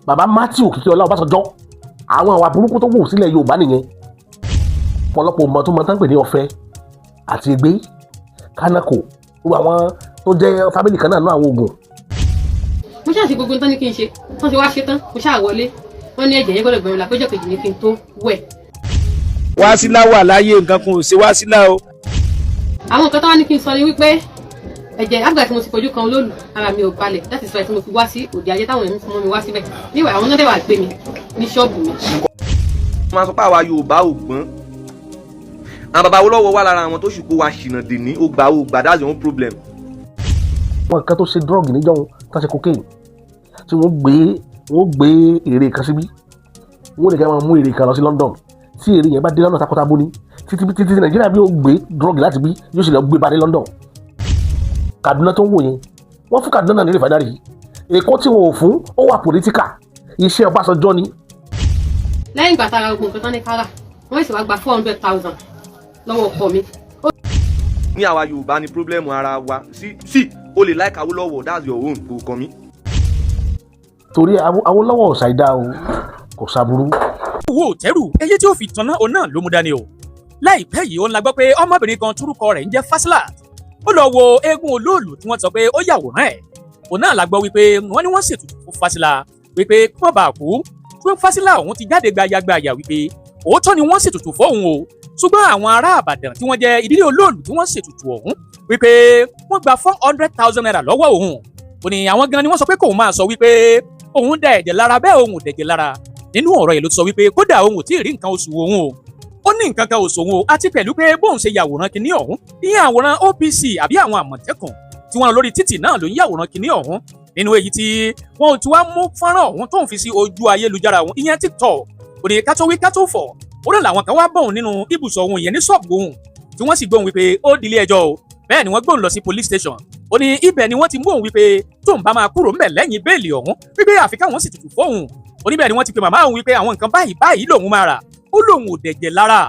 bàbá Matthew Òkìkíọlá Ọbásanjọ́ àwọn àwa burúkú tó wù sílẹ̀ Yorùbá nìyẹn ọ̀pọ̀lọpọ̀ ọmọ tó mọ tán pè ní ọ̀fẹ́ àti ègbé kánákò gbogbo àwọn tó jẹ́ fámìlì kan náà àwọn ogun. mo ṣáà ṣe gbogbo nǹkan ní kí n ṣe wọ́n ti wá ṣe tán mo ṣáà wọlé wọ́n ní ẹ̀jẹ̀ yẹn gbọ́dọ̀ gbẹ̀rún la péjọ kejì ní kí n tó wẹ̀. Wasilat wà láyé nǹkan kan ò ṣe Wasilat o. àwọn nǹkan tó wá ní kí n sọ ni wípé ẹ̀jẹ̀ àgbà tí mo ti fojú kan Oloolu ara mi ò balẹ̀ láti sọ ẹ̀ tí mo fi wá sí òde ayé táwọn èèyàn fún mi wá síbẹ̀ níwà àwọn náà dẹ̀ wà gbé mi ní ṣọ́ọ̀bù mi. wọ́n máa sọ pé àwa Yorùbá ò gbọ́n àwọn bàbá Awólọ́wọ̀ wà lára àwọn tó ṣùkú wa ṣìnà dè ní ó gbà that's your own problem. wọn kan tó ṣe drug níjọ́ tó ṣe cocaine tí wọ́n gbé èrè kan síbí wọ́n lè kẹ́ wọn mú èrè kan lọ sí London tí èrè yẹn bá dé lọ́nà takọ́tabo ní títí Nàìjíríà bí ó gbé drug láti bí yóò sì lọ gbé bá dé London. Kaduna tó ń wò yẹn wọ́n fún Kaduna náà ní Refinery Èkó tí wọn ò fún ó wà political iṣẹ́ Ọbásanjọ́ ni. lẹ́yìn ìgbà tára ogun nǹkan tán ní kára wọ́n sì wá gba 400,000 lọ́wọ́ ọkọ mi. ní àwa Yorùbá ni problem ara wa sí o lè like Awólọ́wọ̀ that's your own kò kàn mí. torí Awólọ́wọ̀ ṣàìdá o kò ṣàbúrú. owó tẹ́rù eye tí ó fi tanná òun náà ló mú dání o láìpẹ́ yìí òun la gbọ́ pé ọmọbìnrin kan túrúkọ rẹ̀ ń jẹ́ Wasilat ó lọ wo eégún Oloolu tí wọ́n sọ pé ó yàwòrán ẹ̀ òun náà la gbọ́ wípé wọ́n ní wọ́n ṣètùtù fún Wasilat wípé kí wọ́n bá kú fún Wasilat òun ti jáde gbayagbaya wípé òótọ́ ni wọ́n ṣètùtù fóun o ṣùgbọ́n àwọn ará Ìbàdàn tí wọ́n jẹ́ ìdílé Oloolu tí wọ́n ṣètùtù ọ̀hún wípé wọ́n gba 400,000 naira lọ́wọ́ òun ó ní àwọn gan ni wọ́n sọ pé kóun máa sọ wípé òun da ẹ̀jẹ̀ lára bẹ́ẹ̀ òun ò dẹ̀jẹ̀ lára nínú ọ̀rọ̀ yìí ló sọ wípé kódà òun ò tí ì rí nǹkan oṣù òun o ó ní nǹkan kan oṣù òun o àti pẹ̀lú pé bóun ṣe yàwòrán kinní ọ̀hún ìyẹn àwòrán OPC àbí àwọn Àmọ̀tẹ́kùn tí wọ́n lórí títì náà ló ń yàwòrán kinní ọ̀hún nínú èyí tí wọ́n ti wá mú fọ́nrán ọ̀hún tóun fi sí ojú ayélujára òun ìyẹn TikTok ó ní kátó wí kátó fọ̀ ó náà làwọn kan wá bọ̀hún nínú ibùsọ̀ òun ìyẹn ní ṣọ́ọ̀bù òun tí wọ́n sì gbóhùn wípé ó dilé ẹjọ́ o bẹ́ẹ̀ ni wọ́n gbóhùn lọ sí police station ó ní ibẹ̀ ni wọ́n ti mú òun wípé tóun bá máa kúrò ńbẹ̀ lẹ́yìn béèlì ọ̀hún wípé àfi káwọn sì tutù fóun ó níbẹ̀ ni wọ́n ti pe màmá òun wípé àwọn nǹkan báyìí lòun máa rà ó lòun ò dẹ̀jẹ̀ lára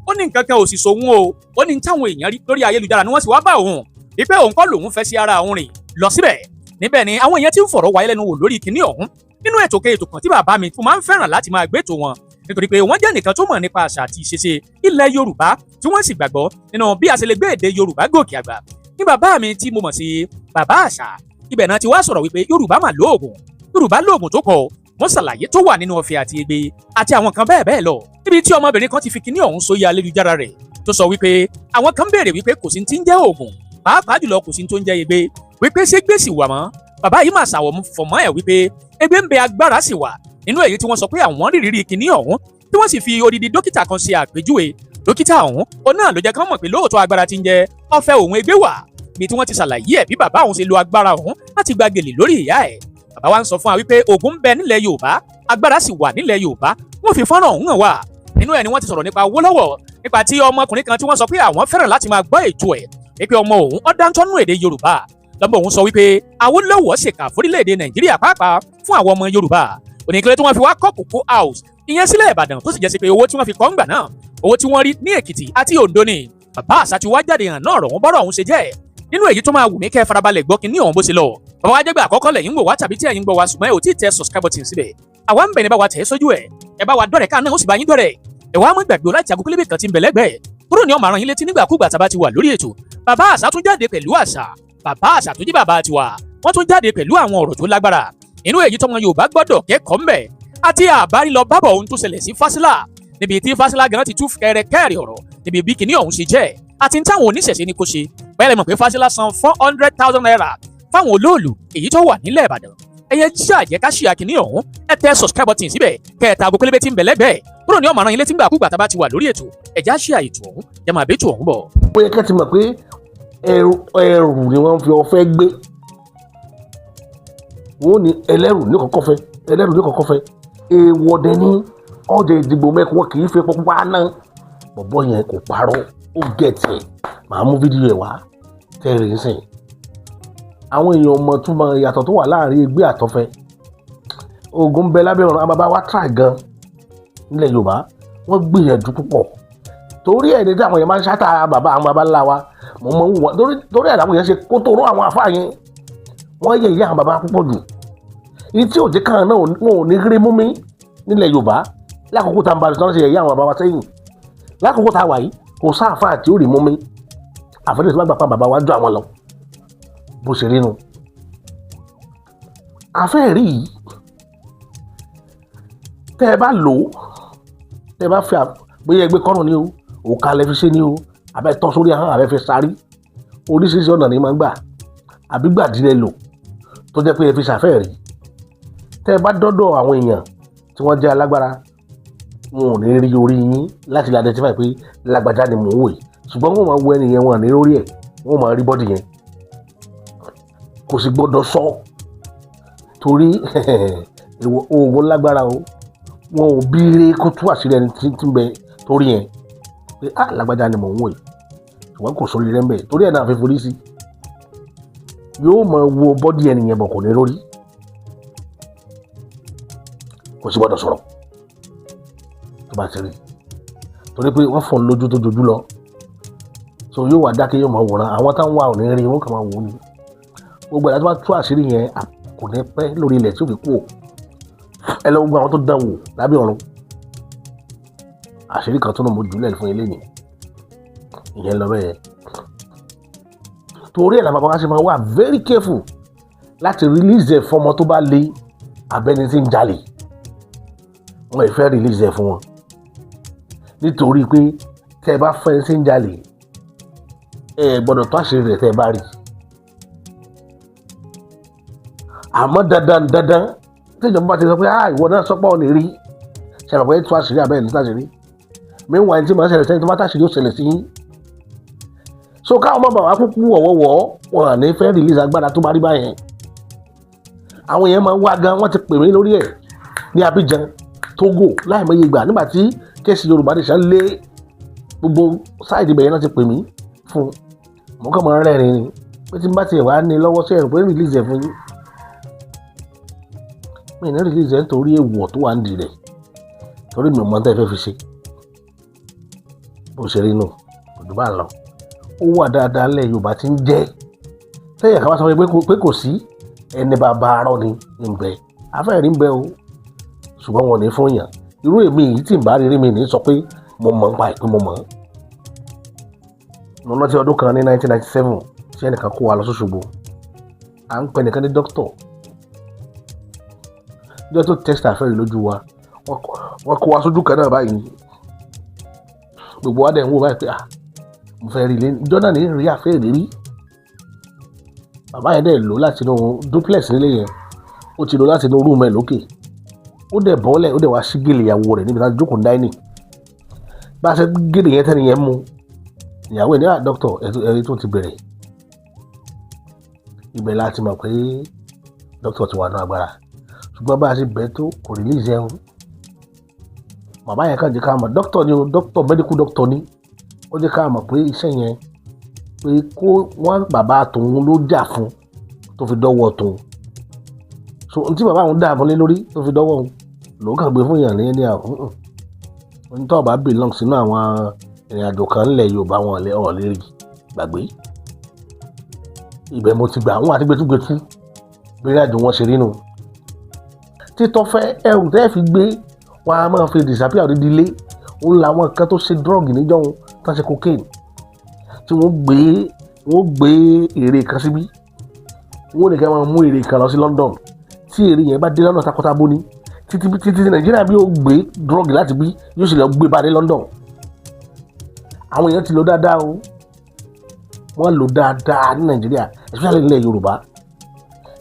ó ní nǹkan kan ò sì sóhun o ó ní táwọn èèyàn rí lórí ayélujára ni wọ́n sì wá bá òun wípé òun kọ́ lòun fẹ́ sí ara òun rìn lọ síbẹ̀ níbẹ̀ ni àwọn èèyàn ti ń fọ̀rọ̀ wáyé lẹ́nu wò lórí kinní ọ̀hún nínú ètò kan tí bàbá mi tún máa ń fẹ́ràn láti máa gbé ètò wọn nítorí pé wọ́n jẹ́ nìkan tó mọ̀ nípa àṣà àti ìṣesí ilẹ̀ Yorùbá tí wọ́n sì gbàgbọ́ nínú bí a ṣe lè gbé èdè Yorùbá gòkè àgbà ní bàbá mi tí mo mọ̀ sí bàbá àṣà ibẹ̀ náà ti wá sọ̀rọ̀ wípé Yorùbá mà lóògùn Yorùbá lóògùn tó kọ wọ́n ṣàlàyé tó wà nínú ọ̀fẹ́ àti ègbé àti àwọn kan bẹ́ẹ̀ bẹ́ẹ̀ lọ níbi tí ọmọbìnrin kan ti fi kinní ọ̀hún sórí ayélujára rẹ̀ tó sọ wípé àwọn kan béèrè wípé kò sí ti ń jẹ́ oògùn pàápàá jùlọ kò sí tó ń jẹ́ ègbé wípé ṣé gbé sì wà mọ́ bàbá yìí máa ṣàwọ̀ fọ̀mọ́ ẹ̀ wípé ègbé ń bẹ agbára sì wà nínú èyí tí wọ́n sọ pé àwọn rírì kinní ọ̀hún tí wọ́n sì fi odidi dókítà kan ṣe àpèjúwe dókítà ọ̀hún òun náà ló jẹ́ kán mọ̀ pé lóòótọ́ agbára ti ń jẹ́ ọ̀fẹ́ òun ègbé wà bí tí wọ́n ti ṣàlàyé ẹ̀ bí bàbá òun ṣe lo agbára ọ̀hún láti gba gèlè lórí ìyá ẹ̀ bàbá wa ń sọ fún wa wípé ògùn ń bẹ nílẹ̀ Yorùbá agbára sì wà nílẹ̀ Yorùbá wọ́n fi fọ́nrán ọ̀hún hàn wá nínú ẹ̀ ni wọ́n ti sọ̀rọ̀ nípa Awólọ́wọ̀ nípa tí ọmọkùnrin kan tí wọ́n sọ pé àwọn fẹ́ràn láti máa gbọ́ ètò ẹ̀ wípé ọmọ òun ó dáńtọ́ nínú èdè Yorùbá lọ́mọ òun sọ wípé Awólọ́wọ̀ ṣèkà fórílẹ̀-èdè Nàìjíríà pàápàá fún àwọn ọmọ Yorùbá oníkẹ́lẹ́ tí wọ́n fi wá kọ́ Cocoa House ìyẹn sílẹ̀ Ìbàdàn tó sì jẹ́ sí pé owó tí wọ́n fi kọ́ ńgbà náà owó tí wọ́n rí ní Èkìtì àti Oǹdó ni bàbá àṣà ti wá jáde hàn náà rọ̀ wọ́n bọ́rọ̀ ọ̀hún ṣe jẹ́ nínú èyí tó máa wù mí kẹ́ farabalẹ̀ gbọ́ kí ní ọ̀hún bó ṣe lọ bàbá wa jẹ́gbẹ́ àkọ́kọ́ lẹ́yìn ń wò wá tàbí tí ẹ̀yin ń gbọ́ wa ṣùgbọ́n ẹ ò tí ì tẹ subscribe button síbẹ̀ àwa ń bẹ̀ ní bá wa tẹ̀ ẹ́ sójú ẹ bá wa dọ́rẹ̀ ká náà ó sì bá yín dọ́rẹ̀ ẹ wá mọ́ gbàgbé láti àgùkú lébè kan ti ń bẹ̀ lẹ́gbẹ̀ẹ́ kúrò ní ọmọ àrùn yín létí nígbàkúgbà tá a bá ti wà lórí ètò bàbá àṣà tún jáde pẹ̀lú àṣà bàbá àṣà tó jí bàbá tiwa wọ́n tún jáde pẹ̀lú àwọn ọ̀rọ̀ tó lágbára inú èyí tọmọ Yorùbá gbọ́dọ̀ kẹ́kọ̀ọ́ ńbẹ̀ àti àbárí lọ bábọ̀ ohun tó ṣẹlẹ̀ sí Wasilat níbi tí Wasilat gan ti tú kẹrẹkẹrẹ ọ̀rọ̀ níbi bí kinní ọ̀hún ṣe jẹ́ àti táwọn oníṣẹ̀ṣe ní kó ṣe bẹ́ẹ̀ mọ̀ pé Wasilat san 400,000 naira fáwọn Oloolu èyí tó wà nílẹ̀ Ìbàdàn ẹyẹ ṣàjẹ́ ká ṣe àkíní ọ̀hún ẹ tẹ subscribe button síbẹ̀ kẹta àgọ́ pélébé tí ń bẹ̀ lẹ́gbẹ̀ẹ́ kúrò ní ọmọ àrùn ilé tí ń gbà kúgbà tá a bá ti wà lórí ètò ẹ̀já ṣe àyètò ọ̀hún jẹ́ máa bẹ́tò ọ̀hún bọ̀. ó yẹ kẹ́ ti mọ̀ pé ẹrù ni wọ́n fi ọ̀fẹ́ gbé wọ́n ní ẹlẹ́rù ní kọ́kọ́ fẹ́ èèwọ̀ dẹ ní ọjà ìdìbò mẹ́kọ̀ wọn kì í fi epo pupa ná bọ̀bọ̀ yẹn kò parọ́ ó gẹ̀ẹ́tì ẹ̀ màá mú fídíò ẹ̀ wá tẹ́rẹ̀ ń sìn àwọn èèyàn mọ̀ túmọ̀ ìyàtọ̀ tó wà láàrin ègbé àtọ́fẹ́ ogun bẹ lábẹ́ ọ̀run àbábá wa try gan nílẹ̀ Yorùbá wọ́n gbìyànjú púpọ̀ torí ẹ̀ ní tí àwọn èèyàn máa ń ṣáta bàbá àwọn bàbá ńlá wa mo mọ̀ ń wọ̀ torí ẹ̀ làwọn èèyàn ṣe kó tó rọ́ àwọn àfáà yẹn wọ́n yẹ ìyá àwọn bàbá púpọ̀ jù ní tí òjé kan náà wọn ò ní rí mú mi nílẹ̀ Yorùbá lákòókò tá a ń bá tán ṣe ẹ̀yà àwọn bàbá wa sẹ́yìn lákòókò tá a wà yìí kò sáàfà tí ó rí mú mi àfẹ́lẹ́ tí wọ́n gbà pa bàbá wa jọ àwọn lọ bó ṣe rí nu. afẹ́ rí yìí tẹ́ ẹ bá lò ó tẹ́ ẹ bá fi bóyá ẹgbẹ́ kọ́rùn ni o òkà lẹ fi ṣe ni o àbẹ́ tán sórí ahọ́n àbẹ́ fi sáré oríṣiríṣi ọ̀nà ni máa ń gbà àbí gbàdílẹ̀ lò tó jẹ́ pé ẹ fi ṣàfẹ́ rí tẹ́ ẹ bá dọ́dọ̀ àwọn èèyàn tí wọ́n jẹ́ alágbára wọn ò ní rí orí yín láti lè identify pé lágbájá ni mò ń wò yìí ṣùgbọ́n wọ́n máa wo ẹni yẹn wọn ní lórí ẹ̀ wọ́n máa rí bọ́dì yẹn kò sì gbọ́dọ̀ sọ torí oògùn lágbára o wọn ò bíire kó tú àṣírí ẹni tí ń bẹ torí yẹn pé lágbájá ni mò ń wò yìí ṣùgbọ́n kò sórí rẹ̀ ń bẹ torí ẹ̀ náà fi forí sí yóò máa wo bọ́dì ẹni yẹn bọ̀ kò ní lórí kò sì gbọ́dọ̀ sọ̀rọ̀ tó bá ti rí torí pé wọ́n fọ́n lójú tó jojú lọ so yóò wá dákẹ́ yóò máa wòran àwọn táwọn wà ò ní rí wọn kàn máa wò ní gbogbo ẹ̀dá tó bá tú àṣírí yẹn kò ní pẹ́ lórí ilẹ̀ tí ó fi kú ẹ lọ gbogbo àwọn tó dán wò lábẹ́ ọ̀run àṣírí kan tó náà mo jùlẹ̀ fún ilé ni ìyẹn lọ bẹ́ẹ̀ torí ẹ̀ làwọn bàbá wa ṣe máa wà very careful láti release ẹ̀ fọmọ tó bá lé abẹ́ni tí ń jalè wọn ì fẹ́ release ẹ̀ fún wọn nítorí pé tẹ́ ẹ bá fẹ́ tí ń jalè ẹ gbọ́dọ̀ tó àṣírí rẹ̀ tẹ́ ẹ bá rí àmọ́ dandan tí ìjọba bá ti sọ pé ìwọ náà sọ́pọ̀ ò lè rí ṣẹlẹ̀ pé tó àṣírí abẹ́ẹ̀ ní tàṣírí meanwhile tí màá ṣẹlẹ̀ sẹ́yìn tó bá tàṣírí ó ṣẹlẹ̀ sí yín so káwọn ọmọ bàbá kúkú wọ̀wọ̀wọ̀ wọn à ní fẹ́ release agbára tó bá rí báyẹn àwọn èèyàn máa ń wá gan wọ́n ti pè mí lórí ẹ̀ ní Abidjan Togo láìmọye ìgbà nígbà tí kéèsì Yorùbá nation lé gbogbo sáìdì ibẹ̀ yẹn náà ti pè mí fún mo kàn máa ń rẹ́rìn ni pé tí n bá tiẹ̀ wá ní lọ́wọ́ sí ẹ̀rù pé release ẹ̀ fún yín mi ní release ẹ̀ nítorí èèwọ̀ tó wà ń di rẹ̀ torí mi ò mọ̀ tẹ́ fẹ́ fi ṣe bó ṣe rí nù kò dùn bá lọ ó wà dáadáa lẹ̀ Yorùbá ti ń jẹ́ tẹ́yà ká wá sọ pé kò sí ẹni bàbá arọ́ ni ń bẹ afẹ́rí ń bẹ o ṣùgbọ́n wọn ò ní fún yàn irú èmi yìí tí n bá rí mi ní sọ pé mo mọ̀ ń pa ìpín mo mọ̀ mo rántí ọdún kan ní 1997 tí ẹnìkan kó wa lọ s'Óṣogbo à ń pẹ nìkan ní dókítọ̀ ìjọ tó test àfẹ́rí lójú wa wọ́n kó wa sójú kan náà báyìí gbogbo wa dẹ̀ ń wò báyìí pé mo fẹ́ rí ilé ìjọ náà ní rí àfẹ́rí rí bàbá yẹn dẹ̀ lò láti inú duplex nílé yẹn ó ti lò láti inú rúùmù ẹ̀ lókè ó dẹ̀ bọ́lẹ̀ ó dẹ̀ wá sí gèlè ìyàwó rẹ̀ níbi láti jókòó dáínì bá a ṣe gèlè yẹn tẹ́ni yẹn mú ìyàwó ẹ̀ ní dókítà ẹ̀rí tó ti bẹ̀rẹ̀ ibẹ̀ láti mọ̀ pé dókítà ti wà ní agbára ṣùgbọ́n bá a ṣe bẹ̀ tó kò release ẹ̀ bàbá yẹn kàn jẹ́ ká mọ̀ dókítà ni o dókítà medical doctor ni ó jẹ́ ká mọ̀ pé iṣẹ́ yẹn pé kó wọ́n bàbá tòun ló jà fún tó fi dọ́wọ́ tòun so n tí bàbá òun dà fún lé lórí tó fi dọ́wọ́ òun lòun kàn gbé fún yàn ní ẹni àwọn onítọ̀ bá belong sínú àwọn ìrìn àjò kan ńlẹ̀ Yorùbá wọn lè rí gbàgbé ibẹ̀ mo ti gbà wọn àti gbẹtúgbẹtú bẹ́ẹ̀ àjò wọn ṣe rí nu títọ́fẹ́ ẹrù tẹ́ fi gbé wọn a máa fi disappear òdìdí ilé òun làwọn kan tó ṣe drug níjọ́ wọn tó ṣe cocaine tí wọ́n gbé èrè kan síbí wọ́n nìkan máa mú èrè kan lọ sí London tí èrè yẹn bá dé lọ́nà takọ́tabo ní títí Nàìjíríà bí ó gbé drug láti bí yóò sì lọ gbé bá dé London àwọn èèyàn ti lò dáadáa o wọ́n lò dáadáa ní Nàìjíríà especially nílẹ̀ Yorùbá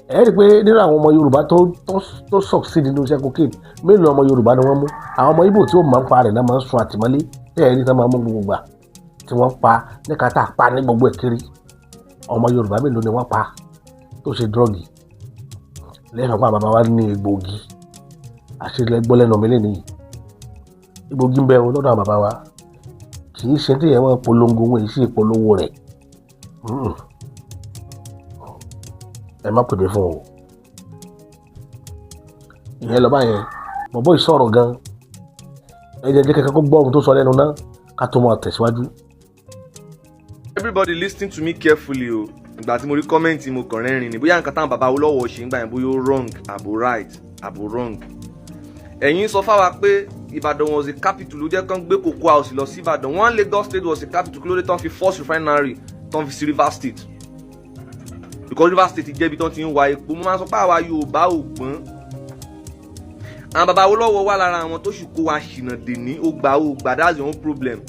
ẹ rí i pé nínú àwọn ọmọ Yorùbá tó succeed nínú iṣẹ́ cocaine mélòó ọmọ Yorùbá ni wọ́n mú àwọn ọmọ Ìgbò tí ó máa ń pa rẹ̀ náà máa ń sun àtìmọ́lé tẹ́ẹ̀ rí tán máa mú gbogbo gbà tí wọ́n pa ní kàtà pa ní gbogbo ẹ̀kiri ọmọ Yorùbá mélòó ni wọ́n pa tó ṣe drọ́ọ̀gì lẹ́yìn ọ̀pá bàbá wa ní egbògi àṣírí gbọ́ lẹ́nu mi lẹ́nu yìí egbògi ń bẹ lọ́dọ̀ àwọn bàbá wa kì í ṣe tí yẹn wọ́n polongo wọn èyí sì polówó rẹ̀ ẹ má pè mí fún o ìyẹn lọ báyẹn bọ̀bọ̀ ìsọ̀rọ̀ gan ẹ jẹ́ kẹ́kẹ́ kó gbọ́ ohun tó sọ lẹ́nu náà ká tó máa tẹ̀síwájú. Everybody listen to me carefully o. ìgbà tí mo rí kọ́mẹ́ǹtì mo kàn rẹ́rìn ni bóyá nǹkan táwọn bàbá Awólọ́wọ̀ ṣe ń gbà yẹn bóyá ó wrong àbò right àbò wrong. ẹ̀yin sọ fáwa pé Ìbàdàn was a capital ló jẹ́ kán gbé cocoa house lọ sí Ìbàdàn. One Lagos state was a capital kí ló dé tán fi force refinery tán fi sí Rivers state because Rivers state jẹ́ ibi tán ti ń wa epo. mo máa sọ pé àwa Yorùbá ò gbọ́n. àwọn bàbá Awólọ́wọ̀ wà lára àwọn tó sì kó wa ṣìnà dèní ó gbà that's your own problem.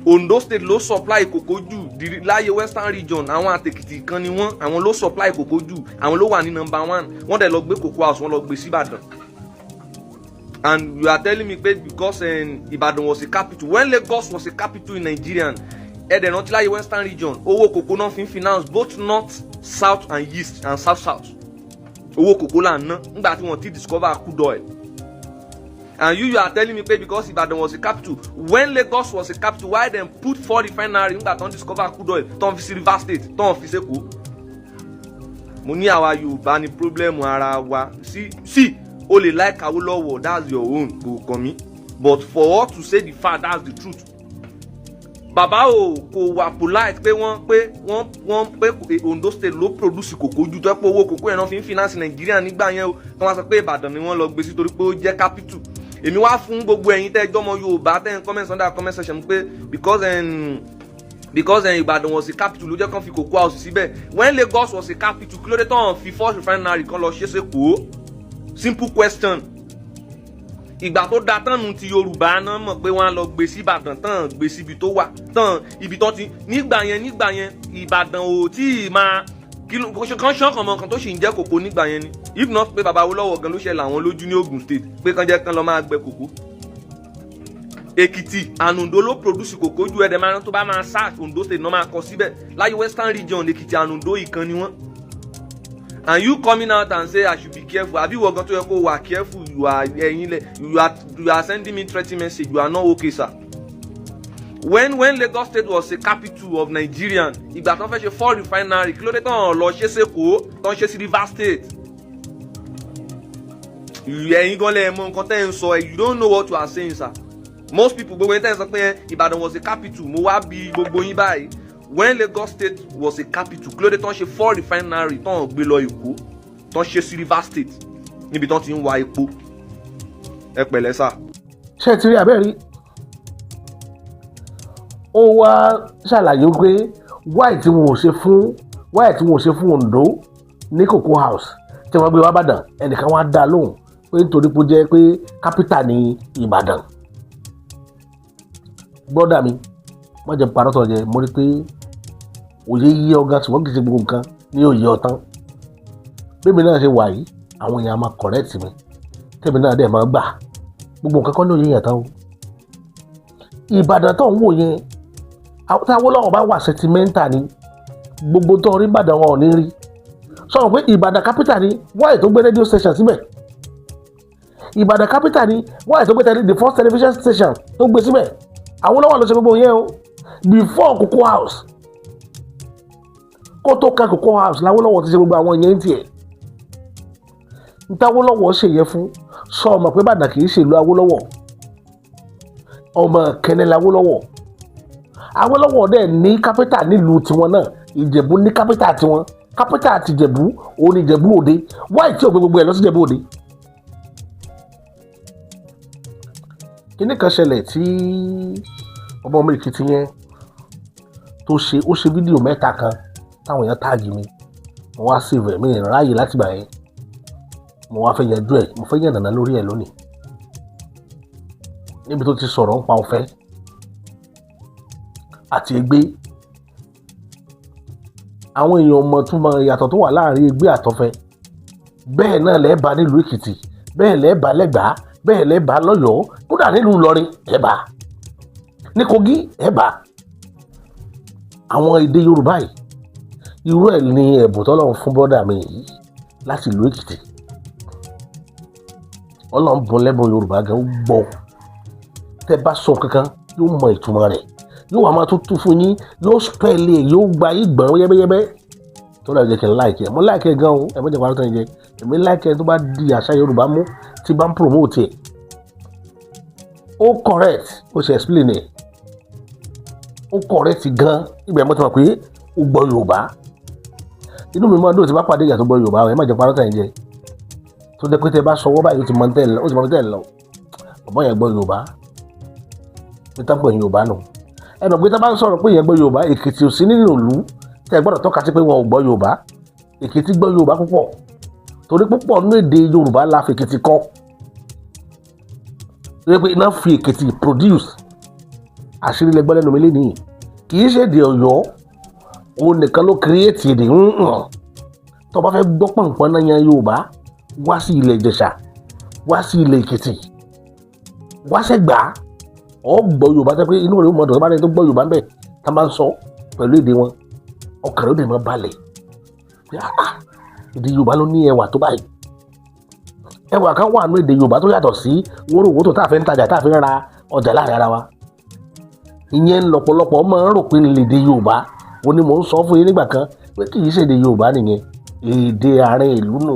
Ondo state ló supply kòkó jù láyé western region. àwọn àtèkìtì kan ni wọ́n àwọn ló supply kòkó jù àwọn ló wà ní number 1. wọ́n dẹ̀ lọ gbé cocoa house wọ́n lọ gbé sí Ìbàdàn. And you are telling me because Ibadan was a capital when Lagos was a capital in Nigeria ẹ̀dẹ̀ rántí láyé western region owó kòkó náà fi ń finance both north south and east and south south. owó kòkó là ń ná nígbà tí wọ́n ti discover crude oil. And you are telling me because Ibadan was a capital when Lagos was a capital why dem put 4 refinery nígbà tó ń discover crude oil tó ń fi sí Rivers state tó ń fi sẹ́kọ̀ọ́. mo ní àwa Yorùbá ní problem ara wa sí o lè like Awólọ́wọ̀ that's your own kò kàn mí but for us to say the fact that's the truth. bàbá o kò wà polite pé wọ́n pé Ondo state ló produce kòkó jù tó pé owó kòkó yẹn náà fi ń finance Nàìjíríà nígbà yẹn o kí wọ́n sọ pé Ìbàdàn ni wọ́n lọ gbé sí torí pé ó jẹ́ capital. èmi wá fún gbogbo ẹ̀yin tẹ́ ẹjọ́ ọmọ Yorùbá tẹ́ ń comment under comment section pé because Ìbàdàn was a capital ló jẹ́ kán fi cocoa house síbẹ̀ when Lagos was a capital kí ló dé tán fi force refinery kan lọ ṣe sẹ́kọ̀ọ́. Simple question. ìgbà tó da tán nu ti Yorùbá náà mọ̀ pé wọ́n á lọ gbé sí Ìbàdàn tán gbé síbi tó wà tán ibi tó ti nígbà yẹn Ìbàdàn ò tí ì máa kan ṣọ́kàn kan tó sì ń jẹ́ kòkó nígbà yẹn ni if not pé bàbá Awólọ́wọ̀ gan ló ṣe làwọn lójú ní Ogun state pé kán jẹ́ kán lọ máa gbẹ kòkó. Èkìtì and Ondo ló produce kòkó ju ẹ̀dẹ̀ máa tó bá máa search Ondo state náà máa kọ síbẹ̀ láyé western region Èkìtì and Ondo ìkan ni wọ́n. And you coming out and say I should be careful. Have you worked to your careful? You are sending me threatening message. You are not okay, sir. When Lagos State was the capital of Nigeria, ìgbà tó fẹ́ ṣe 4 refinery, kí ló dé tán lọ ṣe sẹ́kọ̀ọ́, tán ṣe sí Rivers State. Ẹ̀yin gan lẹ mọ̀ nǹkan tẹ́ ń sọ, you don't know what you are saying, sir. Most people gbogbo yín tẹ́ ń sọ pé Ìbàdàn was the capital, mo wá bí gbogbo yín báyìí. When Lagos State was a capital kí ló dé tán ṣe 4 refinery tán gbé lọ Èkó tán ṣe sí Rivers State níbi tán ti ń wa epo. ẹ pẹ̀lẹ́ sà. ṣé ti rí abẹ́rí ó wá ṣàlàyé pé wáì tí wọn ò ṣe fún Ondo ní cocoa house tí wọ́n gbé wá Ìbàdàn ẹnìkan wá dá lóhùn pé nítorí pé ó jẹ́ pé capital ní Ìbàdàn. gbọ́dọ̀ mi wọ́n jẹ́ parọ́ tọ̀ jẹ́ mo rí pé òye yí ọgá ṣùgbọ́n kìí ṣe gbogbo nǹkan ní òye ọ̀tán. bébí náà ṣe wà yìí àwọn èèyàn máa correct mi tẹ́mi náà dẹ̀ máa gbà gbogbo nǹkan kọ́ ní òye yẹn tán o. Ìbàdàn tó ń wò yẹn táwọn Awólọ́wọ̀ bá wà sentimental ni gbogbo tó rí Ìbàdàn wọn ò ní rí. sọ̀rọ̀ pé Ìbàdàn capital ni wáyé tó gbé radio station síbẹ̀. Ìbàdàn capital ni wáyé tó gbé the first television station tó gbé síbẹ̀. Awólọ́wọ̀ ló ṣe gbogbo yẹn o before cocoa house. kó tó ka cocoa house l'Awólọ́wọ̀ ti ṣe gbogbo àwọn yẹn tiẹ̀. n'Awólọ́wọ̀ ṣe yẹ fún sọ ọmọ pé Ìbàdàn kì í ṣe ìlú Awólọ́wọ̀ ọmọ kẹnẹ l'Awólọ́wọ̀. Awólọ́wọ̀ dẹ̀ ní kápítà nílùú tiwọn náà Ìjẹ̀bú ní kápítà tiwọn kápítà ti Ìjẹ̀bú òun ní Ìjẹ̀bú Òde wáyé tí ò gbé gbogbo ẹ̀ lọ sí Ìjẹ̀bú Òde. kíní kan ṣẹlẹ̀ tí ọmọ mi Èkìtì yẹn tó ṣe ó ṣe fídíò mẹ́ta kan táwọn èèyàn táàgì mi mo wá save ẹ̀ mi ráàyè láti gbà yẹn mo wá fẹ́ yanjú ẹ̀ mo fẹ́ yànnàná lórí ẹ̀ lónìí níbi tó ti sọ̀rọ̀ ń pa ọ̀fẹ́ àti ègbé. àwọn èèyàn mọ̀ tún mọ ìyàtọ̀ tó wà láàrin ègbé àtọ̀fẹ́. bẹ́ẹ̀ náà lẹ́ẹ̀bà nílùú Èkìtì bẹ́ẹ̀ lẹ́ẹ̀bà lẹ́gbàá bẹ́ẹ̀ lẹ́ẹ̀bà lọ́yọ̀ọ́ kódà nílùú Ìlọrin ẹ̀bà ní Kogi ẹ̀bà. àwọn èdè Yorùbá yìí irú ẹ̀ ní ẹ̀bùn tọ́lọ́run fún bọ́dà mi yìí láti ìlú Èkìtì. Ọlọ́run bọ́ lẹ́bùn Yorùbá gan gbọ́ tẹ́ bá sọ kankan yóò mọ ìtumọ̀ rẹ̀ yóò wá máa tuntun fún yín yóò spẹ́ẹ̀lì yóò gba yín gbọ̀n yẹ́bẹ́yẹ́bẹ́ tó lọ́ọ́ jẹ́ kí n láìkẹ́ mo láìkẹ́ gan o ẹ̀mí jẹ́ parọ́ tó ń jẹ èmi láìkẹ́ tó bá di àṣà Yorùbá mú tí bá ń promote ẹ̀ ó correct ó ṣe explain ẹ̀ ó correct gan ibẹ̀ mo ti mọ̀ pé ó gbọ́ Yorùbá inú mi máa dùn tí bá pàdé ìyá tó gbọ́ Yorùbá ẹ má jẹ́ parọ́ tẹ̀ ń jẹ tó jẹ́ pé tẹ bá sọwọ́ báyìí ó ti mọ tẹ́ ẹ̀ lọ bàbá yẹn gbọ́ Yorùbá peter pé Yorùbá nù ẹ mọ̀ pé tá bá ń sọ̀rọ̀ pé yẹn gbọ́ Yorùbá Èkìtì ò sí nínú ìlú tẹ́ gbọ́dọ̀ tọ́ka sí pé wọn ò gbọ́ Yorùbá Èkìtì gbọ́ Yorùbá púpọ̀ torí púpọ̀ nínú èdè Yorùbá la fi Èkìtì kọ́ torí pé iná fi Èkìtì produce àṣírí lẹgbẹ́ lẹ́nu mi lé nìyí kì í ṣe èdè Ọ̀yọ́ òun nìkan ló create èdè tó bá fẹ́ gbọ́ pọ̀npọ̀n náà yan Yorùbá wá sí ilẹ̀ Ìjẹ̀ṣà wá sí ilẹ̀ Èkìtì wá sẹ́gbà ọ̀ gbọ́ Yorùbá tẹ́ pé inú rẹ̀ ó mọ̀ tó bá rẹ̀ tó gbọ́ Yorùbá ń bẹ̀ tá a máa ń sọ pẹ̀lú èdè wọn ọkàn rẹ̀ ó dẹ̀ máa balẹ̀ èdè Yorùbá ló ní ẹwà tó báyìí ẹwà kan wà nínú èdè Yorùbá tó yàtọ̀ sí wóróworó tá a fẹ́ ń tajà tá a fi ń ra ọjà láàrin ara wa ìyẹn lọ́pọ̀lọpọ̀ máa ń rò pé èdè Yorùbá ó ní mò ń sọ fún yín nígbà kan pé kì í ṣe èdè Yorùbá nìyẹn èdè àárín ìlú nù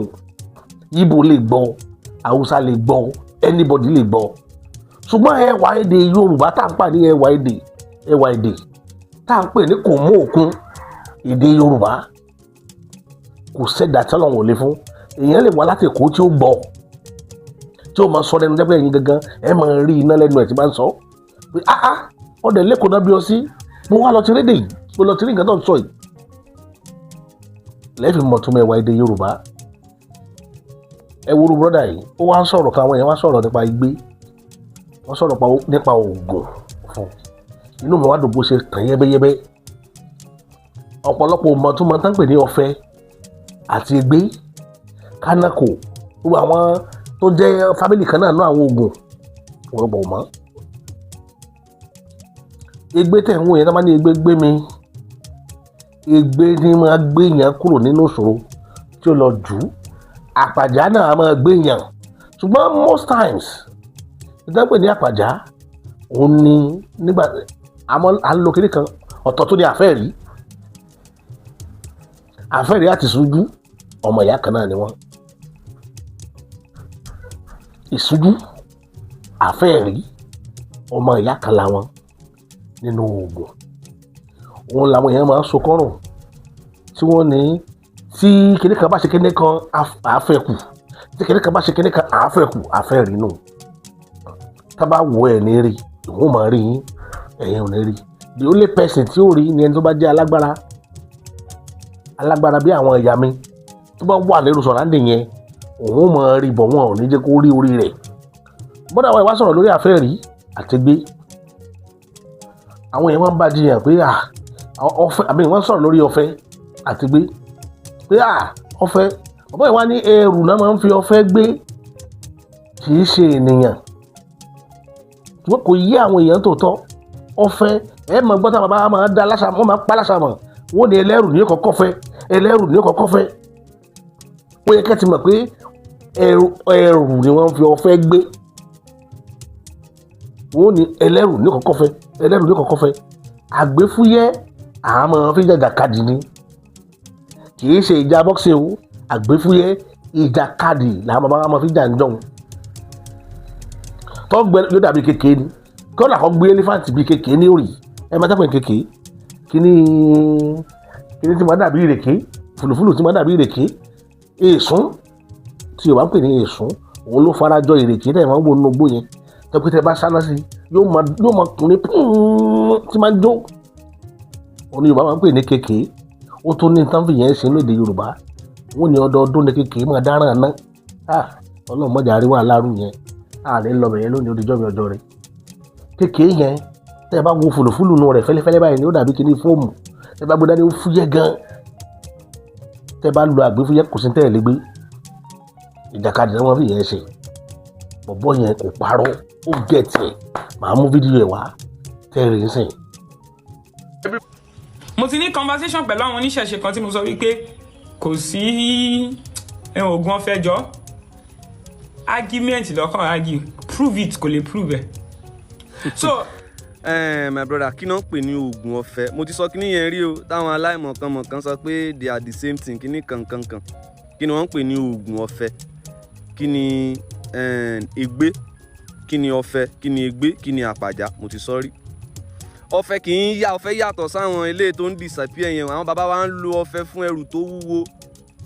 Ìgbò lè gbọ́ Haúsá lè gbọ́ anybody lè gbọ́ ṣùgbọ́n ẹwà èdè Yorùbá tá à ń pè ní ẹwà èdè tá à ń pè ní kò mú òkun èdè Yorùbá kò sẹ́dá tí Ọlọ́run ò lè fún èèyàn lè wá láti Èkó tí ó gbọ́ tí ó máa sọ lẹ́nu jẹ́pẹ́ ẹ̀yin gangan ẹ̀ máa rí iná lẹ́nu ẹ̀ tí máa ń sọ pé ọ̀dẹ̀ lẹ́kọ̀ọ́ náà bí ọ sí mo wá lọ ti rédè yìí mo lọ ti rí nǹkan tó ń sọ yìí lẹ́ẹ̀fì mọ̀ tó mẹ́wàá èdè Yorùbá ẹ wo brọ́dà yìí ó wá ń sọ̀rọ̀ kan àwọn èèyàn wá sọ̀rọ̀ nípa igbé wọ́n sọ̀rọ̀ nípa oògùn fún inú mi wá dùn bó ṣe tàn yẹ́bẹ́yẹ́bẹ́ ọ̀pọ̀lọpọ̀ ọmọ tó máa ń tán pè ní ọ̀fẹ́ àti igbé kánákò gbogbo àwọn tó jẹ́ fámìlì kan náà ná àwọn oògùn wọ́n bọ̀ mọ́ igbé tẹ̀ ń wò yẹn tó máa ní igbé gbé mi igbé ní máa gbé yẹn kúrò nínú ìṣòro tí ó lọ jù ú àpàjá náà máa gbé yẹn ṣùgbọ́n most times ìdágbé ní àpàjá òun ni nígbà àlọ́ kiri kan ọ̀tọ̀ tó ní àfẹ́rí àti ìṣújú ọmọ ìyá kan náà ni wọ́n ìṣújú àfẹ́rí ọmọ ìyá kan làwọn nínú oògùn òun làwọn èèyàn máa ń sokọ́rùn tí wọ́n ní tí kíní kan bá ṣe kíní kan àáfẹ́kù tí kíní kan bá ṣe kíní kan àáfẹ́kù àfẹ́rí nù tá bá wọ ẹ̀ ní rí òun máa rí yín ẹ̀yin ò ní rí the only person tí ó rí ni ẹni tó bá jẹ́ alágbára bí àwọn ìyá mi tó bá wà lérò sọ̀rọ̀ yẹn òun máa rí bọ̀ wọn ò ní jẹ́ kó rí orí rẹ̀ bọ́dà wa ìwá sọ̀rọ̀ lórí àfẹ́rí àtẹgbé àwọn èèyàn máa ń bá jiyàn pé ọ̀fẹ́ àbí wọ́n sọ̀rọ̀ lórí ọ̀fẹ́ àtẹgbé pé ọ̀fẹ́ ọ̀bọ̀ ìwá ní ẹrù náà máa ń fi ọ̀fẹ́ gbé kì í ṣe ènìyàn ṣùgbọ́n kò yí àwọn èèyàn tó tọ́ ọ̀fẹ́ ẹ̀ mọ̀ gbọ́dọ̀ bàbá máa da láṣà wọ́n máa pa láṣà mọ̀ wọ́n ní ẹlẹ́rù ní kọ́kọ́ fẹ́ ẹlẹ́rù ní kọ́kọ́ fẹ́ ó yẹ kẹ́ ti mọ̀ pé ẹrù ni wọ́n fi ọ̀fẹ́ gbé wọ́n ní ẹlẹ́rù ní kọ́kọ́ fẹ́ ẹlẹ́rù ní kọ́kọ́ fẹ́ àgbéfúyẹ́ àmọ́ fi jàjàkadì ni kì í ṣe ìjà bọ́ksì o àgbéfúyẹ́ ìjàkadì làwọn bàbá máa fi jà ń jọun tọ́gbẹ́ yóò dàbí kékeré ni kọ́nà kan gbé ẹlífàǹtì bíi kékeré ní òrì ẹ máa tẹ́pẹ̀ kékeré kíní tí máa dàbí ìrèké fùlùfùlù tí máa dàbí ìrèké èsùn tí Yorùbá ń pè ní èsùn òun ló farajọ ìrèké tẹ̀ máa ń wo nínú igbó yẹn tẹ́pẹ́ tẹ́ bá sáná sí yóò máa kún ní tí máa ń jó òun ni Yorùbá máa ń pè ní kékeré ó tún ní tán fi yẹn ṣe ní èdè Yorùbá wọ́n ní ọdọọdún ní kékeré máa dáràn ná Ọlọ́run mọ́jà àríwá aláàrú yẹn ààrẹ lọ bẹ̀yẹn lónìí odijọ́ mi ọjọ́ rẹ̀ kékeré yẹn tẹ́ bá wo fùlùfùlù nù rẹ̀ fẹ́lẹ́fẹ́lẹ́ báyìí ni ó dàbí kíní fóòmù tẹ́ bá gbódá ní ó fúyẹ́ gan tẹ́ bá lo àgbéfúyẹ́ kò sí tẹ́ẹ̀ lé gbé ìjàkadì náà wọ́n fi yẹn ṣe bọ̀bọ́ yẹn kò parọ́ ó gẹ̀ẹ́tì ẹ̀ màá mú fídíò ẹ̀ wá tẹ́rì ń sìn. mo ti ní conversation pẹ̀lú àwọn oníṣẹ̀ṣe kan tí mo sọ wípé kò sí oògùn ọ̀fẹ́ jọ argument lọ́kàn argue prove it kò lè prove ẹ̀. So my brother kí náà ń pè ní oògùn ọ̀fẹ́ mo ti sọ kíní yẹn rí o táwọn aláìmọ̀kànmọ̀kàn sọ pé they are the same thing kíní kankankan kí ni wọ́n ń pè ní oògùn ọ̀fẹ́ kí ni ègbé kí ni ọ̀fẹ́ kí ni ègbé kí ni àpàjá mo ti sọ rí ọ̀fẹ́ kì í yá ọ̀fẹ́ yàtọ̀ sáwọn ilé tó ń disappear yẹn àwọn bàbá wa ń lo ọ̀fẹ́ fún ẹrù tó wúwo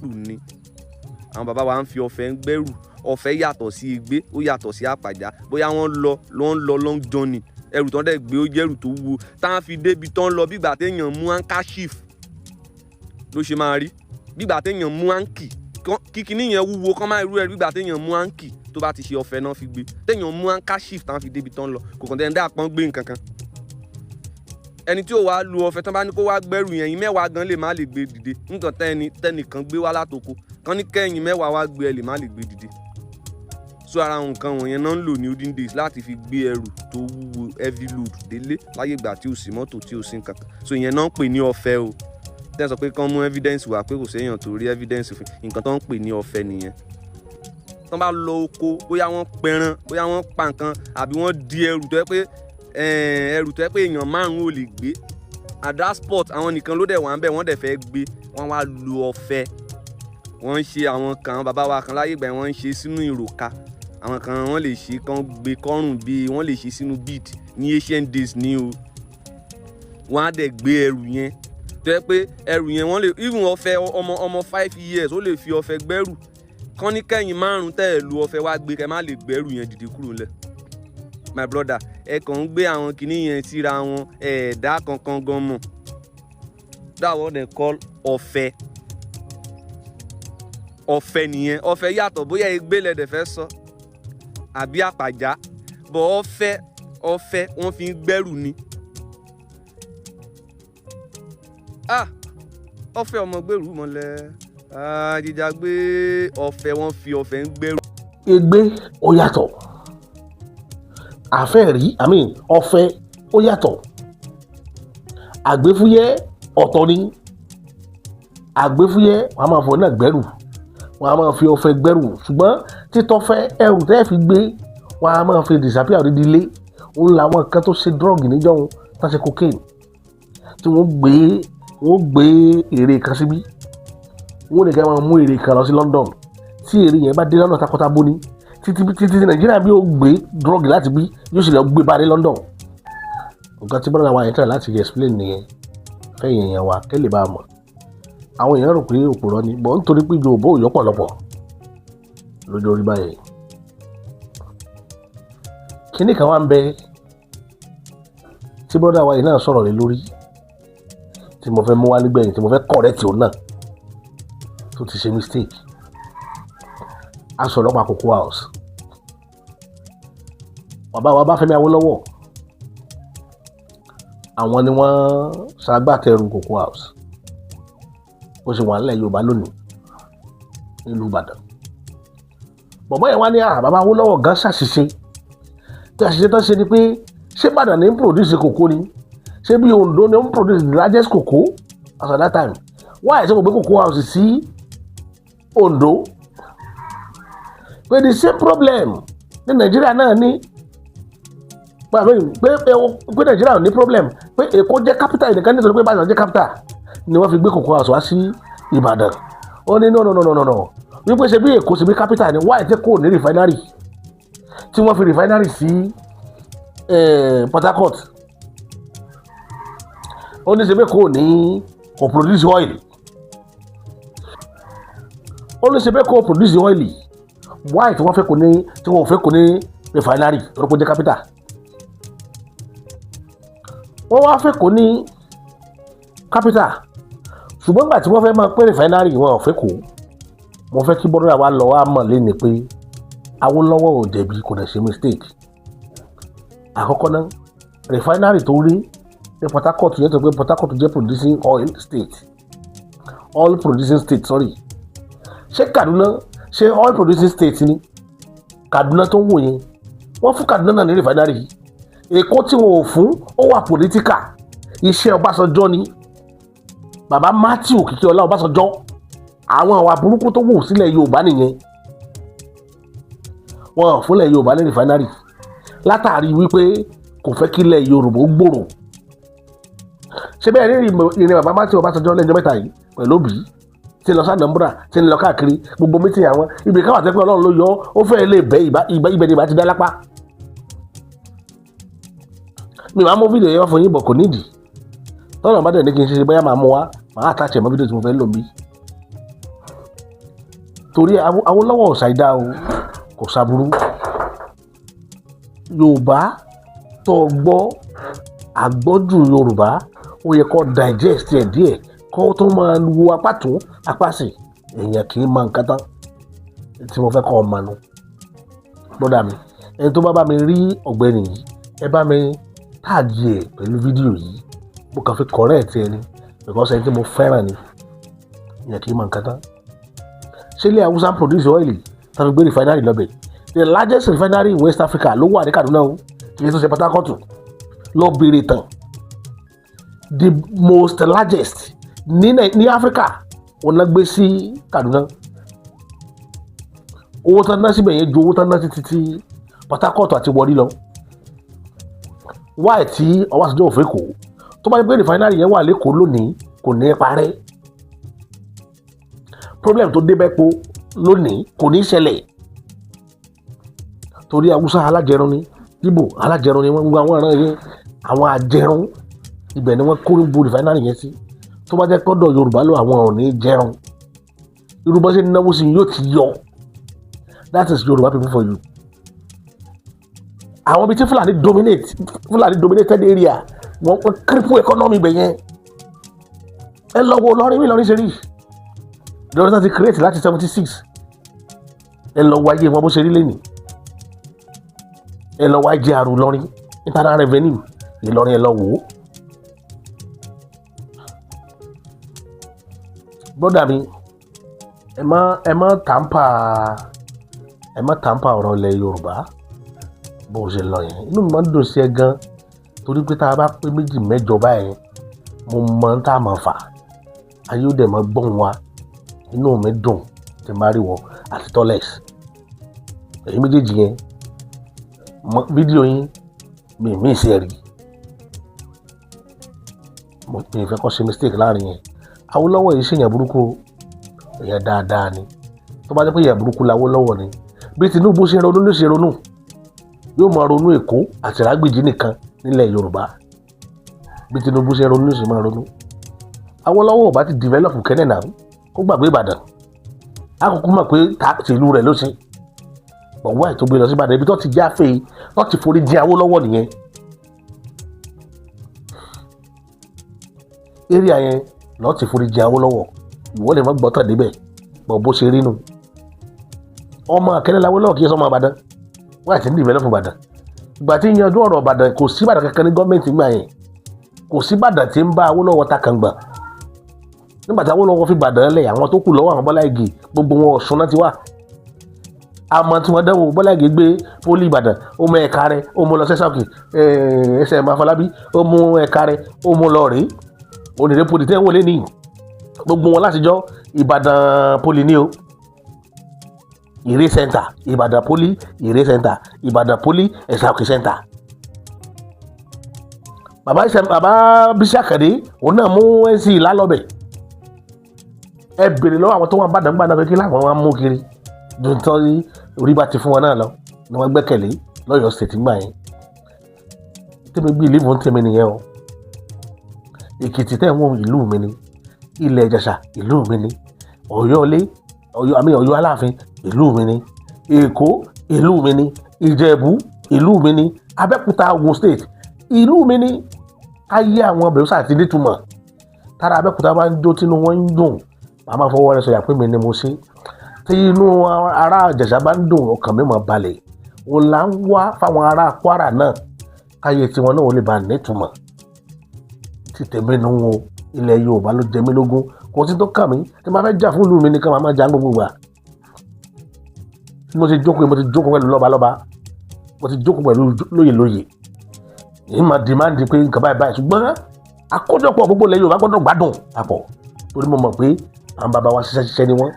lù ní àwọn bàbá wa ń fi ọ̀fẹ́ ń gbẹ́rù ọ̀fẹ́ yàtọ̀ sí igbé ó yàtọ̀ sí àpàjá bóyá wọ́n lọ long journey ẹrù tó ń dẹ̀ gbé ó jẹ́ ẹrù tó wúwo táwọn fi débi tó ń lọ bí ìgbà téèyàn mú handkerchief ló ṣe máa rí bí ìgbà téèyàn mú hanky kíkiní yẹn wúwo kán máa irú ẹrù bí ìgbà téèyàn mú hanky tó bá ti ṣe ọ̀fẹ́ náà fi gbé téèyàn mú handkerchief táwọn fi débi tó ń lọ kò kàn tẹ́ àpọ́n gbé nǹkan kan ẹni tí ó wàá lu ọ̀fẹ́ tán bá ní kó wá gbẹ́rù yẹn 10 gan lè má lè gbé dìde nǹkan tẹ́nìkan gbé wá látoko kán ní kẹ́yìn 10 wá gbé ẹ lè má lè gbé dìde so ara nǹkan wọ̀nyẹn náà ń lò ní olden days láti fi gbé ẹrù tó wúwo heavy load délé láyé ìgbà tí ò sí mọ́tò tí ò sí nǹkan kan so ìyẹn náà ń pè ní ọ̀fẹ́ o tẹ́ sọ pé kán mú evidence wá pé kò séèyàn tó rí evidence fún nǹkan tó ń pè ní ọ̀fẹ́ nìyẹn tán bá lọ oko bóyá wọ́n pẹran bóyá wọ́n pa nǹkan àbí wọ́n di ẹrù tó yẹ pé èèyàn 5 ò lè gbé at that spot àwọn nìkan ló dẹ̀ wà ń bẹ̀ wọ́n dẹ̀ fẹ́ gbé wọ́n wá lu ọ̀fẹ́ wọ́n ń ṣe àwọn kan bàbá wa kan láyé ìgbà wọ́n ń ṣe sínú ìròka àwọn kan wọ́n lè ṣe kán gbé kọ́rùn bí wọ́n lè ṣe sínú bead ní ancient days ní o wọ́n á dẹ̀ gbé ẹrù yẹn tó yẹ pé ẹrù yẹn wọ́n lè even ọ̀fẹ́ ọmọ 5 years ó lè fi ọ̀fẹ́ gbẹ́rù kán ní kẹ́yìn 5 tẹ́ ẹ̀ lu ọ̀fẹ́ wá gbé kẹ́ má lè gbẹ́rù yẹn dìde kúrò ńlẹ̀ my brother ẹ kàn ń gbé àwọn kinní yẹn síra wọn ẹ̀ẹ́dá kankan gan mọ̀ that's what they call ọ̀fẹ́ ọ̀fẹ́ nìyẹn ọ̀fẹ́ yàtọ̀ bóyá egbé lẹ́dẹ̀ fẹ́ sọ àbí àpàjá bọ̀ ọ̀fẹ́ wọ́n fi ń gbẹ́rù ni ọ̀fẹ́ ọmọ gbèrú mọ́lẹ̀ jíjà gbé ọ̀fẹ́ wọ́n fi ọ̀fẹ́ ń gbẹ́rù. egbé ó yàtọ̀ àfẹ́rí ọ̀fẹ́ ó yàtọ̀ àgbéfúyẹ́ ọ̀tọ̀ ni àgbéfúyẹ́ wọ́n á máa fọ náà gbẹ́rù wọ́n á máa fi ọ̀fẹ́ gbẹ́rù ṣùgbọ́n títọ́fẹ́ ẹrù tẹ́ fi gbé wọ́n á máa fi disappear òdìdí ilé òun làwọn kan tó ṣe drug níjọ́un tó ṣe cocaine tí wọ́n gbé èrè kan síbí wọ́n nìkan máa mú èrè kan lọ sí London tí èrè yẹn bá dé lọ́nà takọ́tabo ní títí Nàìjíríà bí ó gbé drug láti bí yóò sì lọ gbé bá dé London nǹkan tí bọ́dọ̀ wa yẹn tẹ̀ láti explain nìyẹn fẹ́yìn èèyàn wa kẹ́lẹ̀ bá mọ̀ àwọn èèyàn rò pé òpùrọ̀ ni bọ̀ nítorí pé Yorùbá ò yọ́pọ̀lọpọ̀ lójú orí báyìí kíní kan wá ń bẹ tí bọ́dọ̀ wa yìí náà sọ̀rọ̀ lé lórí tí mo fẹ́ mú wá nígbẹ̀yìn tí mo fẹ́ correct òun náà tó ti ṣe mistake aṣọ ọlọ́pàá Cocoa House bàbá wa Báfẹ́mi Awólọ́wọ̀ àwọn ni wọ́n ṣagbátẹrù Cocoa House ó ṣe wà nílẹ̀ Yorùbá lónìí nílùú Ìbàdàn bọ̀bọ́ yẹn wá ní bàbá Awólọ́wọ̀ gan ṣàṣìṣe tí àṣìṣe tó ṣe ni pé ṣé Ìbàdàn ní ń produce kòkó ni ṣé bí Oǹdó ní ń produce the largest cocoa as at that time why ṣe mo gbé Cocoa House sí Oǹdó pé the same problem ní Nàìjíríà náà ní pé Nàìjíríà ò ní problem pé Èkó jẹ́ capital ìdíkan nítorí pé Ìbàdàn jẹ́ capital ni wọ́n fi gbé Cocoa House wá sí Ìbàdàn ó ní no wípé ṣe bí Èkó ṣe bí capital ni why tí kò ní refinery tí wọ́n fi refinery sí Port Harcourt ó ní ṣe bí kò produce oil ó ní ṣe bí kò produce oil why tí wọ́n fẹ́ kò ní refinery tó kó jẹ́ capital wọ́n wá fẹ́ kò ní capital ṣùgbọ́n gbà tí wọ́n fẹ́ máa pé refinery wọn ò fẹ́ kó mo fẹ́ kí bọ́dọ̀ wa lọ wá mọ̀ lẹ́ni pé Awólọ́wọ̀ ò jẹ̀bi kò dẹ̀ ṣe mistake àkọ́kọ́ náà refinery tó rí ní Port Harcourt yẹn tó pé Port Harcourt jẹ́ producing oil producing state ṣé Kaduna ṣé oil producing state ni Kaduna tó ń wò yẹn wọ́n fún Kaduna náà ní refinery Èkó tí wọn ò fún ó wà political iṣẹ́ Ọbásanjọ́ ni bàbá Matthew Òkìkíọlá Ọbásanjọ́ àwọn àwa burúkú tó wù sílẹ̀ Yorùbá nìyẹn wọn ò fúnlẹ̀ Yorùbá ní refinery látàrí wípé kò fẹ́ kílẹ̀ Yorùbá ó gbòòrò ṣé bẹ́ẹ̀ ní ìrìn bàbá Matthew Ọbásanjọ́ lẹ́jọ́ mẹ́ta yìí pẹ̀lú òbí tí ń lọ sàdánbúrà tí ń lọ káàkiri gbogbo mítìn àwọn ibi káwà tẹ́ pé Ọlọ́run ló yọ ó fẹ́ lè bẹ́ ibẹ̀ ni ìbá ti dá lápá mi máa mú fídíò yẹn wá fún yín bọ̀ kò nídìí tọ́nà bá dẹ̀ ní kí n ṣe bóyá máa mú wá máa àtàchẹ̀ mọ́ fídíò tí mo fẹ́ lò bí. torí Awólọ́wọ̀ ṣàìdá o kò ṣàbúrú Yorùbá tó gbọ́ àgbọ́jù Yorùbá ó yẹ kó digest ẹ̀ díẹ̀ kó tó máa wo apá tún apá sí èèyàn kì í mọ nǹkan tán tí mo fẹ́ kọ́ ọ mọ̀nù lọ́dà mi ẹni tó bá mi rí ọ̀gbẹ́ni yìí ẹ bá mi táàgì ẹ̀ pẹ̀lú fídíò yìí mo kàn fi correct ẹni because ẹni tí mo fẹ́ràn ni èèyàn kì í mọ nǹkan tán ṣé ilé Haúsá produce oil tàbí gbé refinery lọ́bẹ̀ the largest refinery in West Africa ló wà ní Kaduna o kì í tún ṣe Port Harcourt lọ béèrè tán the most largest ní Africa òun náà gbé sí Kaduna owó tán ná síbẹ̀ yẹn ju owó tán ná títí Port Harcourt àti Warri lọ wáì tí ọwọ́ àtijọ́ òfin kò tó bá yẹ pé refinery yẹn wà lẹ́kọ̀ọ́ lónìí kò ní parẹ́ problem tó dé bẹ́ẹ̀ po lónìí kò ní ṣẹlẹ̀ torí Haúsá alájẹrun ni Ìgbò alájẹrun ni wọ́n gbogbo àwọn ọ̀ràn yẹn àwọn àjẹrun ibẹ̀ ni wọ́n kó bu refinery yẹn sí tó bá jẹ́ pọ́dọ̀ Yorùbá lọ àwọn ò ní jẹrun Yorùbá ṣe náwó sí yóò ti yọ that is Yorùbá people for you. àwọn ibi tí Fúlàní dominated area wọ́n cripple economy bẹ̀ yẹn ẹ lọ́wọ́ Ìlọrin ṣe rí Ìlọrin náà ti create láti 76 ẹ lọ́wọ́ ayé wọn bó ṣe rí lẹ́nìí ẹ lọ́wọ́ ajé àrùn Ìlọrin internal revenue Ìlọrin ẹ lọ́wọ́ brother mi ẹ má tàǹpà ọ̀rọ̀ ilẹ̀ Yorùbá bó ṣe lọ yẹn inú mi máa ń dùn sí ẹ gan torí pé tá a bá pé 2 mẹ́jọ báyẹn mo mọ ń tá a máa fà ayé ó dẹ̀ máa gbọ́n wa inú mi dùn tí n bá rí wọ àti tọ́lẹ̀s èyí méjèèjì yẹn fídíò yín mi ì sí ẹ̀rí mi ì fẹ́ kọ́ ṣe mistake láàrin yẹn Awólọ́wọ̀ yìí ṣèyàn burúkú èèyàn dáadáa ni tó bá jẹ́ pé èèyàn burúkú l'Awólọ́wọ̀ ni bí Tinubu ṣe ronú ló ṣe ronú yóò máa ronú Èkó àti Ìrágbìjí nìkan nílẹ̀ Yorùbá bí Tinubu ṣe ronú ló ṣe máa ronú Awólọ́wọ̀ ò bá ti develop kẹ́nẹ̀ náà kó gbàgbé Ìbàdàn àkókò mọ̀ pé tìlú rẹ̀ ló ṣe bọ̀wọ́ ẹ̀ tó gbé lọ sí Ìbàdàn ibi tó ti jáfe tó ti forí jẹ Awólọ́wọ̀ nìyẹn area yẹn lọ́ọ́ ti forí jẹ Awólọ́wọ̀ ìwọ lè má gbọ́tàn débẹ̀ bọ̀ bó ṣe rí nu ọmọ akẹ́lẹ́ l'Awólọ́wọ̀ kì í sọmọ Ìbàdàn wọ́n àti ní develop Ìbàdàn ìgbà tí yanjú ọ̀rọ̀ Ìbàdàn kò sí Ìbàdàn kankan ní gọ́ọ̀mẹ̀ntì gbà yẹn kò sí Ìbàdàn tí ń bá Awólọ́wọ̀ ta kàn gbà nígbà tí Awólọ́wọ̀ fi Ìbàdàn lẹ̀ àwọn tó kù lọ́wọ́ àwọn Bọ́lá Ìgè gbogbo wọn Ọ̀ṣun náà ti wà àmọ́ tí wọ́n dánwò Bọ́lá Ìgè gbé pólì Ìbàdàn ó mú ẹ̀ka rẹ̀ ó mú lọ sẹ́sàkì ẹsẹ̀ Afọlábí ó mú ẹ̀ka rẹ̀ ó mú lọ rèé onírè poli tẹ́ wọlé ní gbogbo wọn látijọ́ Ìbàdàn poli ní o Ìrè center Ìbàdàn poli Ìrè center Ìbàdàn poli ẹ̀sàkì center bàbá Bísí Àkàndé òun náà mú NC lálọ́bẹ̀ ẹ bèrè lọ́wọ́ àwọn tó wà bàdàn gbàdàn kékeré láwọn wọn mú kiri dùntọ́ orí bá ti fún wọn náà lọ ni wọ́n gbẹ́kẹ̀lé lọ́yọ̀ọ́ state gbà yẹn tẹ́mi bí ìlú ìwọ̀n tẹ́mi nìyẹn o Èkìtì tẹ́ wọ́n ìlú mi ni Ilẹ̀ Ìjẹ̀ṣà ìlú mi ni Ọ̀yọ́ Aláàfin ìlú mi ni Èkó ìlú mi ni Ìjẹ̀bú ìlú mi ni Abẹ́òkúta Ògùn state ìlú mi ni ayé àwọn ọbẹ̀ ọ̀sà àti nítumọ̀ tára Abẹ́òkúta bá ń jó tínú wọn ń dùn màmá fọwọ́ rẹ̀ sọ̀yà pé mi ni mo ṣe tí inú ará Ìjẹ̀ṣà bá ń dùn ọkàn mi máa balẹ̀ ó là ń wá fáwọn ará Kwara náà káyé tiwọn náà ó lè bá nítumọ̀ tí tèmi nù wọn ilẹ̀ Yorùbá ló jẹ mí lógún kò sí tó kàn mí tí máa fẹ́ jà fún ìlú mi nìkan máa máa jà gbogbo gbà mo ti jókòó pẹ̀lú lọ́balọ́ba mo ti jókòó pẹ̀lú lóyè èyí máa dìmáàndì pé nǹkan báyìí ṣùgbọ́n àkójọpọ̀ gbogbo ilẹ̀ Yorùbá gbọ́dọ̀ gbádùn papọ̀ torí mo mọ̀ pé àwọn bàbá wa ṣiṣẹ́ ni wọ́n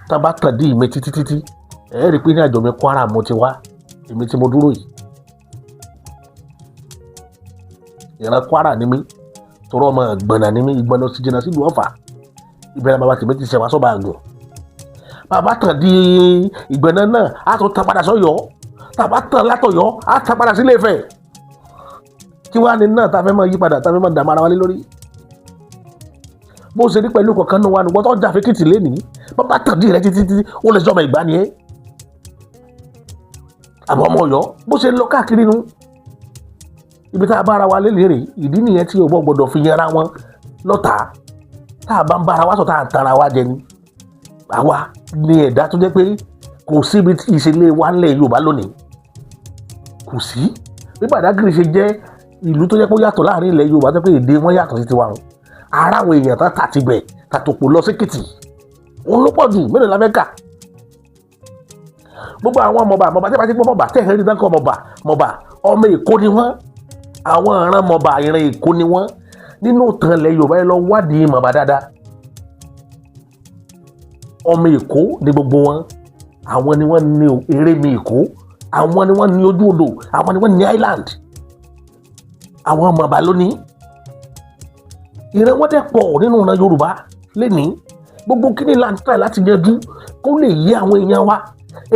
tá a bá tàn dí ìmẹ̀ títí ẹ̀ rí i pé ní àjọ mi Kwara mo ti wá èmi tí mo dúró yìí ìran Kwara ni mí torọ́ ọmọ ìgbọ̀nà ni mí ìgbọ̀nà ti jìnnà sílùú Ọ̀fà ìbẹ̀rẹ̀ bàbá tèmi ti ṣẹ̀wá sọ́ba àgùn bàbá tàn dí ìgbọ̀nà náà á tún tàn padà sọ́yọ́ tàbá tàn látọ̀yọ́ á tàn padà sílé Ifẹ̀ kí wàá ní náà tá a fẹ́ máa yí padà tá a fẹ́ máa dààmú ara wa lé lórí. bó ṣe rí pẹ̀lú kọ̀ọ̀kan náà wà nùgbọ́n tó jà fẹ́kìtì lénìí bàbá tàn dí rẹ títí ó lè sọmọ ìgbà nìyẹn. àbọ̀ ọmọ Ọ̀yọ́ bó ṣe lọ káàkiri nu ibi tá a bára wa lélẹ́rè ìdí nìyẹn tí ọgbọ́n gbọ́dọ̀ fi yanra wọn lọ́tà tá a bá ń bára wa sọ tá a ń tara wa jẹ ni. àwa ni ẹ̀dá tó jẹ́ pé kò síbi tí ìṣẹ̀lẹ̀ wa ńlẹ̀ Yorùbá lónìí kò sí bí Badagry ṣe jẹ́ ìlú tó jẹ́ pé ó yàtọ̀ láàrin ilẹ̀ Yorùbá tó pé èdè wọn yàtọ̀ sí tiwa ara àwọn èèyàn tán tà tibẹ̀ tàtòpò lọ sékìtì òun ló pọ̀ jù mélòó la fẹ́ kà gbogbo àwọn mọ̀bà tí a bá ti gbọ́ mọ̀bà tẹ̀ ẹ́ rí dáńkọ́ mọ̀bà ọmọ Èkó ni wọ́n àwọn ìran mọ̀bà ìran Èkó ni wọ́n nínú ìtàn ilẹ̀ Yorùbá yẹn lọ wádìí mọ̀bà dáadáa ọmọ Èkó ni gbogbo wọn àwọn ni wọ́n ní erémi Èkó àwọn ni wọ́n ní ojú odò àwọn ni wọ́n ní island àwọn mọ̀bà lónìí ìran wọn dẹ̀ pọ̀ nínú ìran Yorùbá lẹ́nìí gbogbo kíní land try láti yanjú kó lè yé àwọn èèyàn wa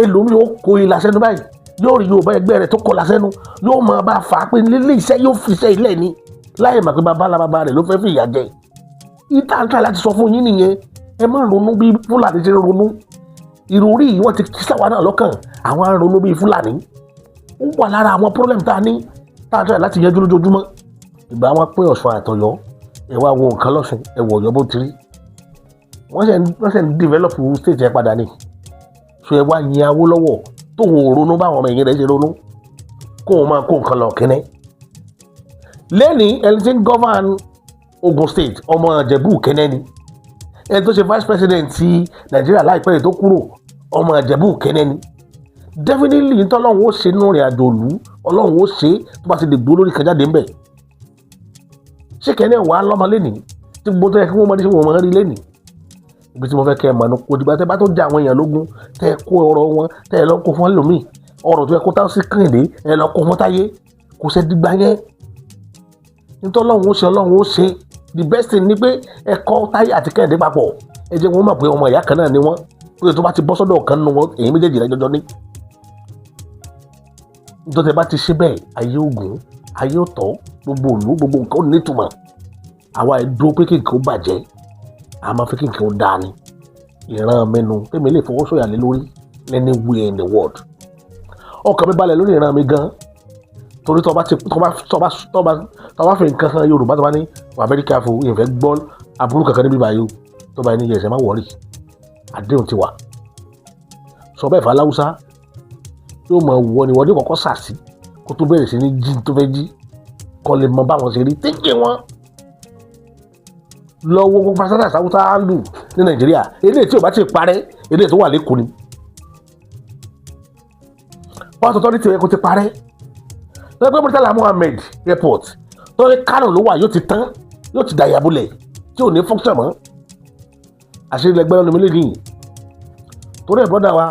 ẹlòmíì ó kó ilà sẹ́nu báyìí yóò rí Yorùbá ẹgbẹ́ rẹ̀ tó kọlà sẹ́nu yóò máa bá a fà á pé lílé iṣẹ́ yóò fi iṣẹ́ ilẹ̀ ni láì mà pé bàbá rẹ̀ ló fẹ́ fi ìyà jẹ ìta ń try láti sọ fún yín nìyẹn ẹ má ronú bí Fúlàní ṣe ronú ìròrí yìí wọ́n ti kí sáwa náà lọ́kàn àwọn á ronú bí Fúlàní ó wà lára àwọn problem tá a ní tá a try láti yanjú lójoojúmọ́ ìgbà wọn pé Ọ̀ṣun àtọ̀yọ́ ẹ wá wo nǹkan lọ́sùn ẹ wọ̀ Ọ̀yọ́ bó ti rí wọ́n ṣe ń develop state ẹ padà ní so ẹ wá yin Awólọ́wọ̀ tó ń ronú báwọn ọmọ ẹ̀yìn rẹ̀ ṣe ronú kó o máa kó nǹkan lọ kínní. lẹ́nìí ẹni tí ń govern Ogun State ọmọ Ìjẹ̀bú kẹ́nẹ́ ni ẹni tó ṣe vice president ti Nàìjíríà láìpẹ́ yìí tó kúrò ọmọ Ìjẹ̀bú kẹ́nẹ́ ni definitely ní tọ́lọ́run ó ṣe nínú ìrìn àjò òlu Ọlọ́run ó ṣe tó bá ti lè gbó lórí kan jáde ńbẹ̀ ṣé kẹ́nẹ́ wàá lọ́mọ lẹ́nìí tí gbogbo tó yẹ kí wọ́n mọ ní ṣé wọ́n mọ rí lẹ́nìí ibi tí mo fẹ́ kẹ́ ẹ mọ̀ ní kò dìgbà tẹ́ bá tó jẹ àwọn èèyàn lógún tẹ́ ẹ kó ọ̀rọ̀ wọn tẹ́ ẹ lọ kó fún ẹlòmíì ọ̀rọ̀ tó yẹ kó táwọn sí Kẹ́hìndé ẹ lọ kó fún Táyé kò ṣe dìgbà yẹn nítorí Ọlọ́run ó ṣe the best thing ni pé ẹ kọ́ Táyé àti Kẹ́hìndé papọ̀ ẹ jẹ́ wọn mọ̀ pé ọmọ ìyá kan náà ni wọ́n pé tó bá ti bọ́ sọ́dọ̀ kan nínú wọn èyí méjèèjì rẹ̀ jọjọ ní. nítorí tẹ́ bá ti ṣe bẹ́ẹ̀ ayé ògùn ayé òtọ́ gbogbo òlú gbogbo nǹkan ò ní ìtumọ̀ àwa ẹ̀ dúró pé kí nǹkan ó bàjẹ́ a máa fi kí nǹkan ó dáa ni ìran mẹ́nu tèmi lè fọwọ́ sọ̀yà lé lórí anywhere in the world ọkàn mi balẹ̀ lórí ìran mi gan torí tó bá fi nǹkan kan Yorùbá tó bá ní wà very careful ìfẹ́ gbọ́ aburú kankan níbí báyìí tó bá ní yẹsẹ̀ má wọ̀rì àdéhùn ti wà sọ bẹ́ẹ̀ fà láwùsá yóò mọ̀ wọ ni wọ́n ní kọ́kọ́ sàsí kó tó bẹ̀rẹ̀ sí ní jí tó fẹ́ jí kọ́ lè mọ báwọn ṣe rí tẹ́kẹ̀ wọn lọ́wọ́ gbogbo pásítà sáwùsá lù ní Nàìjíríà èdè tí ò bá ti parẹ́ èdè tó wà lẹ́kọ̀ọ́ ni pásítọ̀ tó ní tiẹ̀ kó ti parẹ́ lọ́pẹ́ Murtala Muhammed airport tó ní Kánò ló wà yóò ti tán yóò ti dàyàbulẹ̀ tí ò ní function mọ́ àṣírí lẹgbẹ́ ọ̀nà mi lè nìyí torí ẹ̀ bọ́dà wa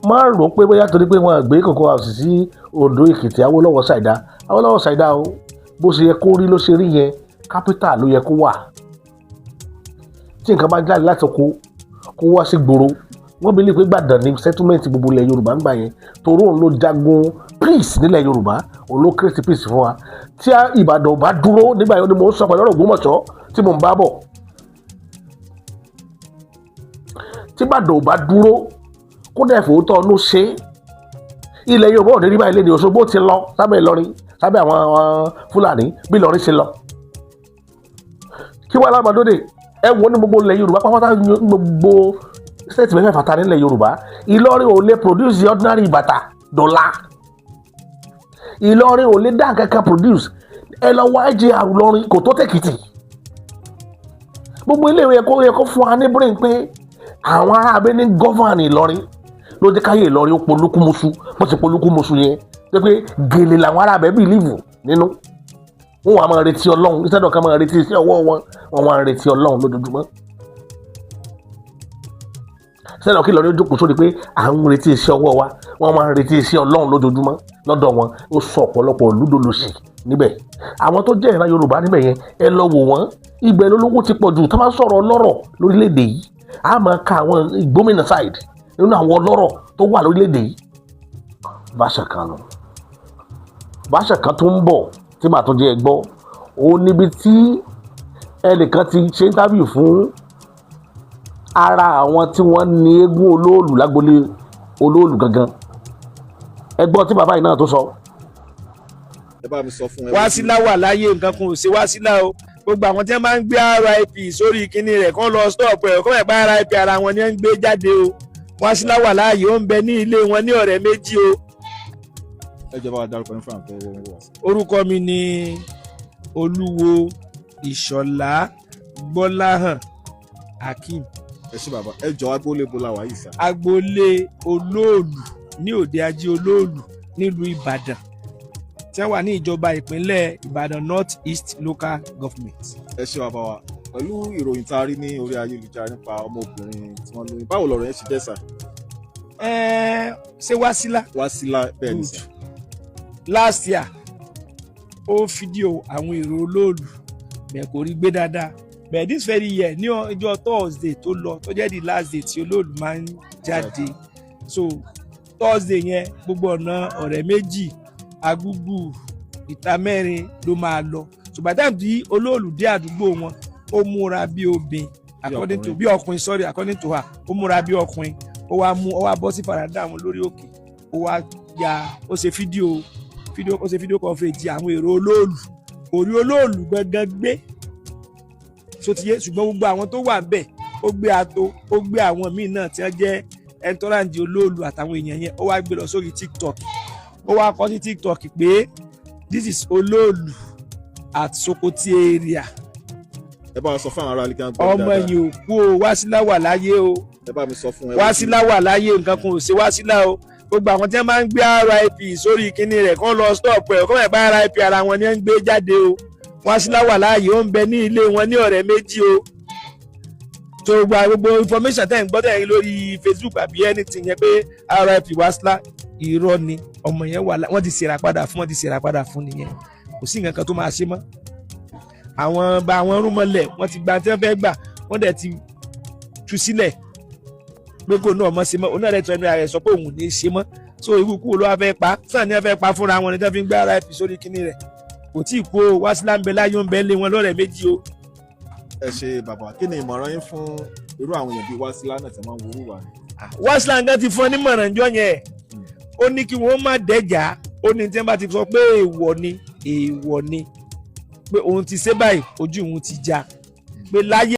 máa rò pé bóyá torí pé wọ́n gbé kòkó àwòsí sí Oǹdó Èkìtì Awólọ́wọ̀ ṣàìdá o bó ṣe yẹ kó rí ló ṣe rí yẹn capital ló yẹ kó wà tí nǹkan bá jáde láti kó wá sí gbòòrò wọ́n bí lè pé Ìbàdàn ní settlement gbogbo ilẹ̀ Yorùbá ń gbà yẹn torí òun ló jagun peace nílẹ̀ Yorùbá òun ló create peace fún wa tí Ìbàdàn bá dúró nígbà yẹn ni mo ń sọ pẹ̀lú ọ̀rọ̀ Ògbómọ̀ṣọ́ tí mo ń bá bọ̀ tí Ìbàdàn bá dúró kó dẹ̀ fòótọ́ ló ṣe ilẹ̀ Yorùbá ò ní rí báyìí lé ní Òṣogbo ti lọ sábẹ́ Ìlọrin sábẹ́ àwọn Fúlàní bí Ìlọrin ṣe lọ kí wàá lámàdóde ẹ wo ní gbogbo ilẹ̀ Yorùbá pápátá gbogbo state mẹ́fẹ̀ẹ́ fata nílẹ̀ Yorùbá Ìlọrin ò lè produce ordinary bàtà dọ́là Ìlọrin ò lè dá kankan produce ẹ lọ wá IGR Ìlọrin kò tó tẹ̀kìtì gbogbo ilé yẹ kó fún wa ní brain pé àwọn aráabẹ́ ní gọ́fànì Ìlọrin ló jẹ́ káyé Ìlọrin ó polúkúmuṣu bó ti polúkúmuṣu yẹn pé gèlè làwọn aráabẹ́ bìlíìfù nínú wọn wà máa retí Ọlọ́run ìṣẹ́dọ̀ kan máa retí iṣẹ́ ọwọ́ wọn máa retí Ọlọ́run lójoojúmọ́ sẹ́dọ̀ kí Ìlọrin jókòó sórí pé à ń retí iṣẹ́ ọwọ́ wa wọ́n máa retí iṣẹ́ Ọlọ́run lójoojúmọ́ lọ́dọ̀ wọn ó sọ ọ̀pọ̀lọpọ̀ lúdolòsì níbẹ̀ àwọn tó jẹ́ ìran Yorùbá níbẹ̀ yẹn ẹ lọ wò wọ́n ibẹ̀ lólówó ti pọ̀ jù tó máa ń sọ̀rọ̀ ọlọ́rọ̀ lórílẹ̀‐èdè yìí a máa ka àwọn gómìnà side nínú àwọn ọlọ́rọ̀ tó wà lórílẹ̀‐èdè yìí báṣà kan tó ń bọ̀ tí màá tún jẹ́ ẹ gbọ́ òun níbi tí ẹnìkan ti ṣe interview fún ara àwọn tí wọ́n ní eégún Olóòlù lágbolé Olóòlù gangan ẹ gbọ́ tí bàbá yìí náà tó sọ. ẹ bá mi sọ fún ẹ. Wasilat wà láyé nǹkan kan ò ṣe Wasilat o gbogbo àwọn tí wọ́n máa ń gbé RIP sórí kinní rẹ̀ kán lọ stop ẹ̀ kán ẹ̀gbá RIP ara wọn ni wọ́n ń gbé jáde o Wasilat wà láàyè ó ń bẹ ní ilé wọn ní ọ̀rẹ́ méjì o. ẹ jẹ́ bá wa dárúkọ ní fún àwọn tó wọ́n. orúkọ mi ni Olúwo Ìṣọ̀lá Gbọ́láhàn Akeem. ẹ ṣé bàbá ẹ jọ agboolé bola wà yìí sá. agboolé Olóòlù ní òde ajé Olóòlù nílùú Ìbàdàn tí wọ́n wà ní ìjọba ìpínlẹ̀ Ìbàdàn North East Local Government. ẹ ṣé bàbá wa pẹ̀lú ìròyìn tá a rí ní orí ayélujára nípa ọmọbìnrin tí wọ́n lóyún báwo lọ̀rọ̀ yẹn ṣe jẹ́ sà. ṣé Wasilat. Wasilat bẹ́ẹ̀ ni sà. last year ó fídíò àwọn èrò Olóòlù bẹ́ẹ̀ kò rí gbé dáadáa bẹ́ẹ̀ this very year ní ọjọ́ Thursday tó lọ tó jẹ́ the last day tí Olóòlù máa ń jáde so Thursday yẹn gbogbo ọ̀nà ọ̀rẹ́ méjì Agúgù Ìta Mẹ́rin ló máa lọ so by the time tí Olóòlù dé àdúgbò wọn ó múra bí obìnrin according to bí ọkùnrin sorry according to her ó múra bí ọkùnrin ó wá bọ́ sí farada àwọn lórí òkè ó wá ya ó ṣe fídíò coverage àwọn èrò Olóòlù orí Olóòlù gangan gbé so ti yé ṣùgbọ́n gbogbo àwọn tó wà bẹ́ẹ̀ ó gbé ato ó gbé àwọn míì náà tí wọ́n jẹ́ ẹntọ́ràǹdì Olóòlù àtàwọn èèyàn yẹn ó wá gbé lọ sórí TikTok ó wá kọ sí TikTok pé this is Oloolu at Sokoti area. ẹ bá wa sọ fún àwọn ará alẹ́ kí wọ́n gbọ́ ọmọ yìí ò kú o Wasilat wà láyé o. ẹ bá mi sọ fún ẹ. Wasilat wà láyé nǹkan kan ò ṣe Wasilat o gbogbo àwọn tí wọ́n máa ń gbé RIP sórí kinní rẹ̀ kán lọ stop ẹ̀ kán ẹ̀gbá RIP ara wọn ni wọ́n ń gbé jáde o Wasilat wà láàyè ó ń bẹ ní ilé wọn ní ọ̀rẹ́ méjì o tó gbogbo information tẹ́ ń gbọ́ tẹ́ ń lórí Facebook àbí anything yẹn pé RIP Wasilat irọ́ ni ọmọ yẹn wà wọ́n ti ṣèrà padà fún nìyẹn kò sí nǹkan kan tó máa ṣe mọ́ àwọn rúmọlẹ̀ wọ́n ti gba tí wọ́n fẹ́ gbà wọ́n dẹ̀ ti tú sílẹ̀ pé kò náà mọ̀ ṣe mọ́ òun náà dẹ̀ tọ́ ẹnu ara rẹ̀ sọ pé òun ò ní ṣe mọ́ so irú kú ló wá fẹ́ pa sàn ní wọ́n fẹ́ pa fúnra wọn ni tí wọ́n fi ń gbé RIP sórí kinní rẹ̀ kò tí ì kú o Wasilat ń bẹ láyé ó ń bẹ lé wọn lọ́rẹ̀ méjì o. ẹ ṣé bàbá kí ni ìmọ̀ràn yín fún irú àwọn èèyàn bíi Wasilat náà tí wọ́n máa ń worú wà ní. Wasilat gan ti fún ọ nímọ̀ràn jọ yẹn ó ní kí wọ́n má dẹ́jà ó ní tí wọ́n bá ti sọ pé èèwọ̀ ni pé òun ti ṣe báyìí ojú òun ti já pé láyé.